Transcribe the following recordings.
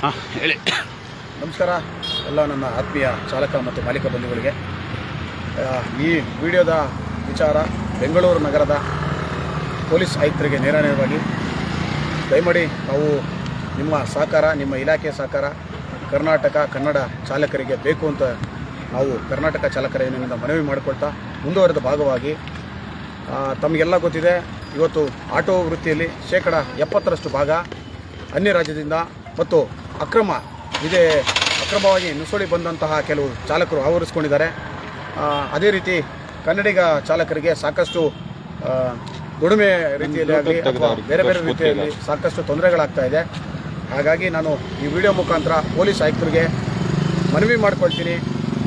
ಹೇಳಿ. ನಮಸ್ಕಾರ ಎಲ್ಲ ನನ್ನ ಆತ್ಮೀಯ ಚಾಲಕ ಮತ್ತು ಮಾಲೀಕ ಬಂಧುಗಳಿಗೆ. ಈ ವಿಡಿಯೋದ ವಿಚಾರ ಬೆಂಗಳೂರು ನಗರದ ಪೊಲೀಸ್ ಆಯುಕ್ತರಿಗೆ ನೇರವಾಗಿ ದಯಮಾಡಿ ನಾವು ನಿಮ್ಮ ಸಹಕಾರ, ನಿಮ್ಮ ಇಲಾಖೆ ಸಹಕಾರ ಕರ್ನಾಟಕ ಕನ್ನಡ ಚಾಲಕರಿಗೆ ಬೇಕು ಅಂತ ನಾವು ಕರ್ನಾಟಕ ಚಾಲಕರ ಯೂನಿಯನ್ನಿಂದ ಮನವಿ ಮಾಡಿಕೊಳ್ತಾ ಮುಂದುವರೆದ ಭಾಗವಾಗಿ ತಮಗೆಲ್ಲ ಗೊತ್ತಿದೆ, ಇವತ್ತು ಆಟೋ ವೃತ್ತಿಯಲ್ಲಿ 70% ಭಾಗ ಅನ್ಯ ರಾಜ್ಯದಿಂದ ಮತ್ತು ಅಕ್ರಮವಾಗಿ ನುಸುಳಿ ಬಂದಂತಹ ಕೆಲವು ಚಾಲಕರು ಆವರಿಸ್ಕೊಂಡಿದ್ದಾರೆ. ಅದೇ ರೀತಿ ಕನ್ನಡಿಗ ಚಾಲಕರಿಗೆ ಸಾಕಷ್ಟು ದುಡಿಮೆ ರೀತಿಯಲ್ಲಿ ಆಗಲಿ ಅಥವಾ ಬೇರೆ ಬೇರೆ ರೀತಿಯಲ್ಲಿ ಸಾಕಷ್ಟು ತೊಂದರೆಗಳಾಗ್ತಾ ಇದೆ. ಹಾಗಾಗಿ ನಾನು ಈ ವಿಡಿಯೋ ಮುಖಾಂತರ ಪೊಲೀಸ್ ಆಯುಕ್ತರಿಗೆ ಮನವಿ ಮಾಡಿಕೊಳ್ತೀನಿ,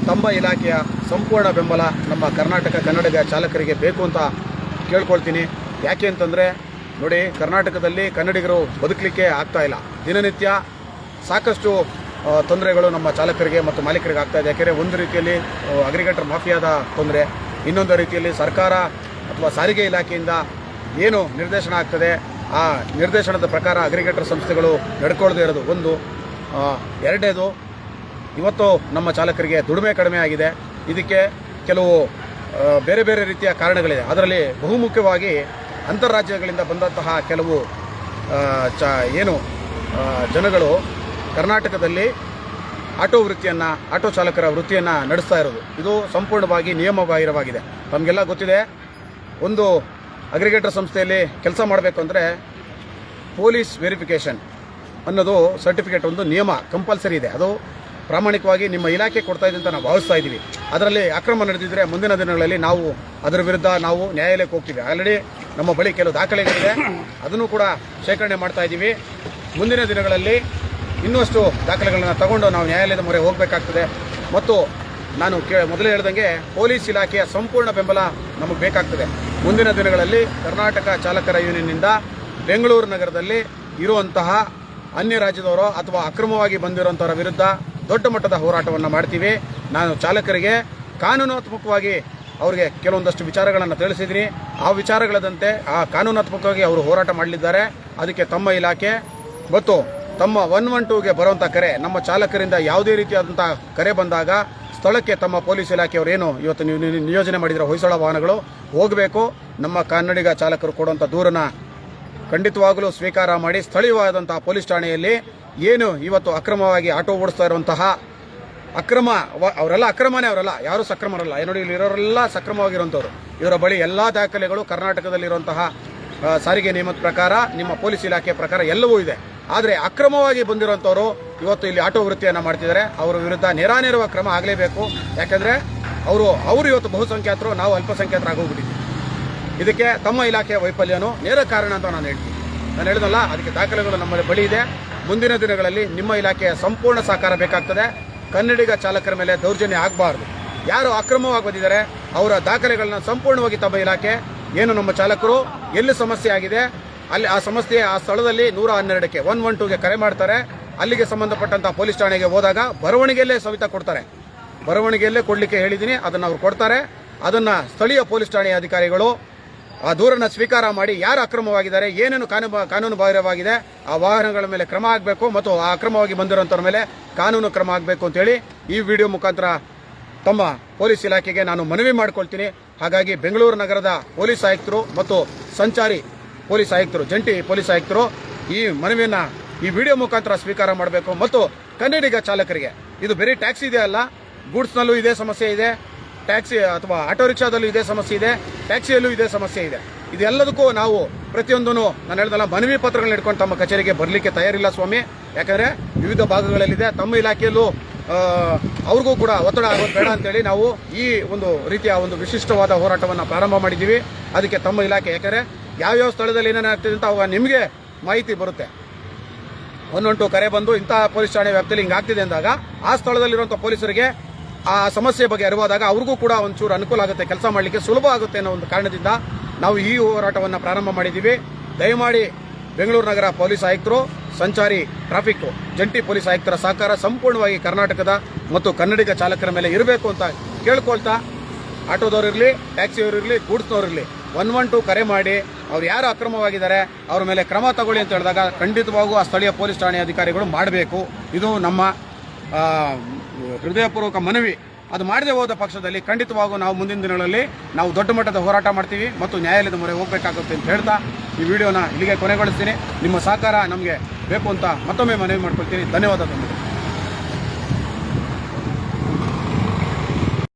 ತಮ್ಮ ಇಲಾಖೆಯ ಸಂಪೂರ್ಣ ಬೆಂಬಲ ನಮ್ಮ ಕರ್ನಾಟಕ ಕನ್ನಡಿಗ ಚಾಲಕರಿಗೆ ಬೇಕು ಅಂತ ಕೇಳ್ಕೊಳ್ತೀನಿ. ಯಾಕೆ ಅಂತಂದರೆ ನೋಡಿ, ಕರ್ನಾಟಕದಲ್ಲಿ ಕನ್ನಡಿಗರು ಬದುಕಲಿಕ್ಕೆ ಆಗ್ತಾಯಿಲ್ಲ. ದಿನನಿತ್ಯ ಸಾಕಷ್ಟು ತೊಂದರೆಗಳು ನಮ್ಮ ಚಾಲಕರಿಗೆ ಮತ್ತು ಮಾಲೀಕರಿಗೆ ಆಗ್ತಾಯಿದೆ. ಯಾಕೆಂದರೆ ಒಂದು ರೀತಿಯಲ್ಲಿ ಅಗ್ರಿಗೇಟರ್ ಮಾಫಿಯಾದ ತೊಂದರೆ, ಇನ್ನೊಂದು ರೀತಿಯಲ್ಲಿ ಸರ್ಕಾರ ಅಥವಾ ಸಾರಿಗೆ ಇಲಾಖೆಯಿಂದ ಏನು ನಿರ್ದೇಶನ ಆಗ್ತದೆ ಆ ನಿರ್ದೇಶನದ ಪ್ರಕಾರ ಅಗ್ರಿಗೇಟರ್ ಸಂಸ್ಥೆಗಳು ನಡ್ಕೊಳ್ಳದೇ ಇರೋದು ಒಂದು. ಎರಡನೇದು, ಇವತ್ತು ನಮ್ಮ ಚಾಲಕರಿಗೆ ದುಡಿಮೆ ಕಡಿಮೆ ಆಗಿದೆ. ಇದಕ್ಕೆ ಕೆಲವು ಬೇರೆ ಬೇರೆ ರೀತಿಯ ಕಾರಣಗಳಿದೆ. ಅದರಲ್ಲಿ ಬಹುಮುಖ್ಯವಾಗಿ ಅಂತಾರಾಜ್ಯಗಳಿಂದ ಬಂದಂತಹ ಕೆಲವು ಜನಗಳು ಕರ್ನಾಟಕದಲ್ಲಿ ಆಟೋ ಚಾಲಕರ ವೃತ್ತಿಯನ್ನು ನಡೆಸ್ತಾ ಇರೋದು ಇದು ಸಂಪೂರ್ಣವಾಗಿ ನಿಯಮಬಾಹಿರವಾಗಿದೆ. ತಮಗೆಲ್ಲ ಗೊತ್ತಿದೆ, ಒಂದು ಅಗ್ರಿಗೇಟರ್ ಸಂಸ್ಥೆಯಲ್ಲಿ ಕೆಲಸ ಮಾಡಬೇಕು ಅಂದರೆ ಪೊಲೀಸ್ ವೆರಿಫಿಕೇಷನ್ ಅನ್ನೋದು ಸರ್ಟಿಫಿಕೇಟ್ ಒಂದು ನಿಯಮ ಕಂಪಲ್ಸರಿ ಇದೆ. ಅದು ಪ್ರಾಮಾಣಿಕವಾಗಿ ನಿಮ್ಮ ಇಲಾಖೆ ಕೊಡ್ತಾ ಇದೆ ಅಂತ ನಾವು ಭಾವಿಸ್ತಾ ಇದ್ದೀವಿ. ಅದರಲ್ಲಿ ಅಕ್ರಮ ನಡೆದಿದ್ದರೆ ಮುಂದಿನ ದಿನಗಳಲ್ಲಿ ನಾವು ಅದರ ವಿರುದ್ಧ ನಾವು ನ್ಯಾಯಾಲಯಕ್ಕೆ ಹೋಗ್ತೀವಿ. ಆಲ್ರೆಡಿ ನಮ್ಮ ಬಳಿ ಕೆಲವು ದಾಖಲೆಗಳಿದೆ, ಅದನ್ನು ಕೂಡ ಶೇಖರಣೆ ಮಾಡ್ತಾ ಇದ್ದೀವಿ. ಮುಂದಿನ ದಿನಗಳಲ್ಲಿ ಇನ್ನಷ್ಟು ದಾಖಲೆಗಳನ್ನು ತಗೊಂಡು ನಾವು ನ್ಯಾಯಾಲಯದ ಮೊರೆ ಹೋಗಬೇಕಾಗ್ತದೆ. ಮತ್ತು ನಾನು ಮೊದಲೇ ಹೇಳ್ದಂಗೆ ಪೊಲೀಸ್ ಇಲಾಖೆಯ ಸಂಪೂರ್ಣ ಬೆಂಬಲ ನಮಗೆ ಬೇಕಾಗ್ತದೆ. ಮುಂದಿನ ದಿನಗಳಲ್ಲಿ ಕರ್ನಾಟಕ ಚಾಲಕರ ಯೂನಿಯನ್ನಿಂದ ಬೆಂಗಳೂರು ನಗರದಲ್ಲಿ ಇರುವಂತಹ ಅನ್ಯ ರಾಜ್ಯದವರು ಅಥವಾ ಅಕ್ರಮವಾಗಿ ಬಂದಿರುವಂಥವರ ವಿರುದ್ಧ ದೊಡ್ಡ ಮಟ್ಟದ ಹೋರಾಟವನ್ನು ಮಾಡ್ತೀವಿ. ನಾನು ಚಾಲಕರಿಗೆ ಕಾನೂನಾತ್ಮಕವಾಗಿ ಅವರಿಗೆ ಕೆಲವೊಂದಷ್ಟು ವಿಚಾರಗಳನ್ನು ತಿಳಿಸಿದ್ದೀನಿ. ಆ ವಿಚಾರಗಳದಂತೆ ಕಾನೂನಾತ್ಮಕವಾಗಿ ಅವರು ಹೋರಾಟ ಮಾಡಲಿದ್ದಾರೆ. ಅದಕ್ಕೆ ತಮ್ಮ ಇಲಾಖೆ ಮತ್ತು ತಮ್ಮ 112ಗೆ ಬರುವಂಥ ಕರೆ, ನಮ್ಮ ಚಾಲಕರಿಂದ ಯಾವುದೇ ರೀತಿಯಾದಂಥ ಕರೆ ಬಂದಾಗ ಸ್ಥಳಕ್ಕೆ ತಮ್ಮ ಪೊಲೀಸ್ ಇಲಾಖೆಯವರು ಏನು ಇವತ್ತು ನೀವು ನಿಯೋಜನೆ ಮಾಡಿದರೆ ಹೊಯ್ಸಳ ವಾಹನಗಳು ಹೋಗಬೇಕು. ನಮ್ಮ ಕನ್ನಡಿಗ ಚಾಲಕರು ಕೊಡುವಂಥ ದೂರನ್ನ ಖಂಡಿತವಾಗಲೂ ಸ್ವೀಕಾರ ಮಾಡಿ ಸ್ಥಳೀಯವಾದಂತಹ ಪೊಲೀಸ್ ಠಾಣೆಯಲ್ಲಿ ಏನು ಇವತ್ತು ಅಕ್ರಮವಾಗಿ ಆಟೋ ಓಡಿಸ್ತಾ ಇರುವಂತಹ ಅವರೆಲ್ಲ ಅಕ್ರಮನೇ, ಅವರೆಲ್ಲ ಯಾರೂ ಸಕ್ರಮರಲ್ಲ. ನೋಡಿ, ಇಲ್ಲಿರೋರೆಲ್ಲ ಸಕ್ರಮವಾಗಿರುವಂಥವ್ರು. ಇವರ ಬಳಿ ಎಲ್ಲ ದಾಖಲೆಗಳು ಕರ್ನಾಟಕದಲ್ಲಿರುವಂತಹ ಸಾರಿಗೆ ನಿಯಮದ ಪ್ರಕಾರ, ನಿಮ್ಮ ಪೊಲೀಸ್ ಇಲಾಖೆ ಪ್ರಕಾರ ಎಲ್ಲವೂ ಇದೆ. ಆದರೆ ಅಕ್ರಮವಾಗಿ ಬಂದಿರುವಂಥವರು ಇವತ್ತು ಇಲ್ಲಿ ಆಟೋ ವೃತ್ತಿಯನ್ನು ಮಾಡ್ತಿದ್ದಾರೆ. ಅವರ ವಿರುದ್ಧ ನೇರಾನೇರವ ಕ್ರಮ ಆಗಲೇಬೇಕು. ಯಾಕಂದರೆ ಅವರು ಇವತ್ತು ಬಹುಸಂಖ್ಯಾತರು, ನಾವು ಅಲ್ಪಸಂಖ್ಯಾತರಾಗೋಗ್ಬಿಟ್ಟಿದ್ದೀವಿ. ಇದಕ್ಕೆ ತಮ್ಮ ಇಲಾಖೆಯ ವೈಫಲ್ಯನೂ ನೇರ ಕಾರಣ ಅಂತ ನಾನು ಹೇಳ್ತೀನಿ. ನಾನು ಹೇಳಿದಲ್ಲ, ಅದಕ್ಕೆ ದಾಖಲೆಗಳು ನಮ್ಮ ಬಳಿ ಇದೆ. ಮುಂದಿನ ದಿನಗಳಲ್ಲಿ ನಿಮ್ಮ ಇಲಾಖೆಯ ಸಂಪೂರ್ಣ ಸಹಕಾರ ಬೇಕಾಗ್ತದೆ. ಕನ್ನಡಿಗ ಚಾಲಕರ ಮೇಲೆ ದೌರ್ಜನ್ಯ ಆಗಬಾರ್ದು. ಯಾರು ಅಕ್ರಮವಾಗಿ ಬಂದಿದ್ದಾರೆ ಅವರ ದಾಖಲೆಗಳನ್ನ ಸಂಪೂರ್ಣವಾಗಿ ತಮ್ಮ ಇಲಾಖೆ ಏನು ನಮ್ಮ ಚಾಲಕರು ಎಲ್ಲಿ ಸಮಸ್ಯೆ ಆಗಿದೆ ಅಲ್ಲಿ ಆ ಸ್ಥಳದಲ್ಲಿ 112ಕ್ಕೆ 112ಗೆ ಕರೆ ಮಾಡ್ತಾರೆ. ಅಲ್ಲಿಗೆ ಸಂಬಂಧಪಟ್ಟಂಥ ಪೊಲೀಸ್ ಠಾಣೆಗೆ ಹೋದಾಗ ಬರವಣಿಗೆಯಲ್ಲೇ ಸವಿತಾ ಕೊಡ್ತಾರೆ. ಬರವಣಿಗೆಯಲ್ಲೇ ಕೊಡಲಿಕ್ಕೆ ಹೇಳಿದ್ದೀನಿ, ಅದನ್ನು ಅವ್ರು ಕೊಡ್ತಾರೆ. ಅದನ್ನು ಸ್ಥಳೀಯ ಪೊಲೀಸ್ ಠಾಣೆಯ ಅಧಿಕಾರಿಗಳು ಆ ದೂರನ್ನು ಸ್ವೀಕಾರ ಮಾಡಿ ಯಾರು ಅಕ್ರಮವಾಗಿದ್ದಾರೆ, ಏನೇನು ಕಾನೂನು ಬಾಹಿರವಾಗಿದೆ ಆ ವಾಹನಗಳ ಮೇಲೆ ಕ್ರಮ ಆಗಬೇಕು ಮತ್ತು ಆ ಅಕ್ರಮವಾಗಿ ಬಂದಿರುವಂಥವ್ರ ಮೇಲೆ ಕಾನೂನು ಕ್ರಮ ಆಗಬೇಕು ಅಂತೇಳಿ ಈ ವಿಡಿಯೋ ಮುಖಾಂತರ ತಮ್ಮ ಪೊಲೀಸ್ ಇಲಾಖೆಗೆ ನಾನು ಮನವಿ ಮಾಡಿಕೊಳ್ತೀನಿ. ಹಾಗಾಗಿ ಬೆಂಗಳೂರು ನಗರದ ಪೊಲೀಸ್ ಆಯುಕ್ತರು ಮತ್ತು ಸಂಚಾರಿ ಪೊಲೀಸ್ ಆಯುಕ್ತರು, ಜಂಟಿ ಪೊಲೀಸ್ ಆಯುಕ್ತರು ಈ ಮನವಿಯನ್ನು ಈ ವಿಡಿಯೋ ಮುಖಾಂತರ ಸ್ವೀಕಾರ ಮಾಡಬೇಕು. ಮತ್ತು ಕನ್ನಡಿಗ ಚಾಲಕರಿಗೆ ಇದು ಬರೀ ಟ್ಯಾಕ್ಸಿ ಇದೆ ಅಲ್ಲ, ಗೂಡ್ಸ್ನಲ್ಲೂ ಇದೇ ಸಮಸ್ಯೆ ಇದೆ, ಟ್ಯಾಕ್ಸಿ ಅಥವಾ ಆಟೋ ರಿಕ್ಷಾದಲ್ಲೂ ಇದೇ ಸಮಸ್ಯೆ ಇದೆ, ಟ್ಯಾಕ್ಸಿಯಲ್ಲೂ ಇದೇ ಸಮಸ್ಯೆ ಇದೆ. ಇದೆಲ್ಲದಕ್ಕೂ ನಾವು ಪ್ರತಿಯೊಂದನ್ನು ನಾನು ಹೇಳ್ದಲ್ಲ ಮನವಿ ಪತ್ರಗಳನ್ನ ಇಟ್ಕೊಂಡು ತಮ್ಮ ಕಚೇರಿಗೆ ಬರಲಿಕ್ಕೆ ತಯಾರಿಲ್ಲ ಸ್ವಾಮಿ. ಯಾಕಂದರೆ ವಿವಿಧ ಭಾಗಗಳಲ್ಲಿದೆ. ತಮ್ಮ ಇಲಾಖೆಯಲ್ಲೂ ಅವ್ರಿಗೂ ಕೂಡ ಒತ್ತಡ ಆಗೋದು ಬೇಡ ಅಂತೇಳಿ ನಾವು ಈ ಒಂದು ರೀತಿಯ ಒಂದು ವಿಶಿಷ್ಟವಾದ ಹೋರಾಟವನ್ನು ಪ್ರಾರಂಭ ಮಾಡಿದ್ದೀವಿ. ಅದಕ್ಕೆ ತಮ್ಮ ಇಲಾಖೆ, ಯಾಕಂದರೆ ಯಾವ್ಯಾವ ಸ್ಥಳದಲ್ಲಿ ಏನೇನಾಗ್ತಿದೆ ಅಂತ ಅವಾಗ ನಿಮಗೆ ಮಾಹಿತಿ ಬರುತ್ತೆ. 112 ಕರೆ ಬಂದು ಇಂಥ ಪೊಲೀಸ್ ಠಾಣೆ ವ್ಯಾಪ್ತಿಯಲ್ಲಿ ಹಿಂಗಾಗ್ತಿದೆ ಅಂದಾಗ ಆ ಸ್ಥಳದಲ್ಲಿರುವಂಥ ಪೊಲೀಸರಿಗೆ ಆ ಸಮಸ್ಯೆ ಬಗ್ಗೆ ಅರಿವಾದಾಗ ಅವ್ರಿಗೂ ಕೂಡ ಒಂಚೂರು ಅನುಕೂಲ ಆಗುತ್ತೆ, ಕೆಲಸ ಮಾಡಲಿಕ್ಕೆ ಸುಲಭ ಆಗುತ್ತೆ ಅನ್ನೋ ಒಂದು ಕಾರಣದಿಂದ ನಾವು ಈ ಹೋರಾಟವನ್ನು ಪ್ರಾರಂಭ ಮಾಡಿದ್ದೀವಿ. ದಯಮಾಡಿ ಬೆಂಗಳೂರು ನಗರ ಪೊಲೀಸ್ ಆಯುಕ್ತರು, ಸಂಚಾರಿ ಟ್ರಾಫಿಕ್ ಜಂಟಿ ಪೊಲೀಸ್ ಆಯುಕ್ತರ ಸಹಕಾರ ಸಂಪೂರ್ಣವಾಗಿ ಕರ್ನಾಟಕದ ಮತ್ತು ಕನ್ನಡಿಗ ಚಾಲಕರ ಮೇಲೆ ಇರಬೇಕು ಅಂತ ಕೇಳ್ಕೊಳ್ತಾ, ಆಟೋದವರಿರಲಿ, ಟ್ಯಾಕ್ಸಿಯವರಿರಲಿ, ಗೂಡ್ಸ್ನವರಿರಲಿ 112 ಕರೆ ಮಾಡಿ ಅವ್ರು ಯಾರು ಅಕ್ರಮವಾಗಿದ್ದಾರೆ ಅವ್ರ ಮೇಲೆ ಕ್ರಮ ತಗೊಳ್ಳಿ ಅಂತ ಹೇಳಿದಾಗ ಖಂಡಿತವಾಗೂ ಆ ಸ್ಥಳೀಯ ಪೊಲೀಸ್ ಠಾಣೆ ಅಧಿಕಾರಿಗಳು ಮಾಡಬೇಕು. ಇದು ನಮ್ಮ ಹೃದಯಪೂರ್ವಕ ಮನವಿ. ಅದು ಮಾಡದೆ ಹೋದ ಪಕ್ಷದಲ್ಲಿ ಖಂಡಿತವಾಗೂ ನಾವು ಮುಂದಿನ ದಿನಗಳಲ್ಲಿ ನಾವು ದೊಡ್ಡ ಮಟ್ಟದ ಹೋರಾಟ ಮಾಡ್ತೀವಿ ಮತ್ತು ನ್ಯಾಯಾಲಯದ ಮೊರೆ ಹೋಗಬೇಕಾಗುತ್ತೆ ಅಂತ ಹೇಳ್ತಾ ಈ ವಿಡಿಯೋನ ಇಲ್ಲಿಗೆ ಕೊನೆಗೊಳಿಸ್ತೀನಿ. ನಿಮ್ಮ ಸಹಕಾರ ನಮಗೆ ಬೇಕು ಅಂತ ಮತ್ತೊಮ್ಮೆ ಮನವಿ ಮಾಡ್ಕೊಳ್ತೀನಿ. ಧನ್ಯವಾದ.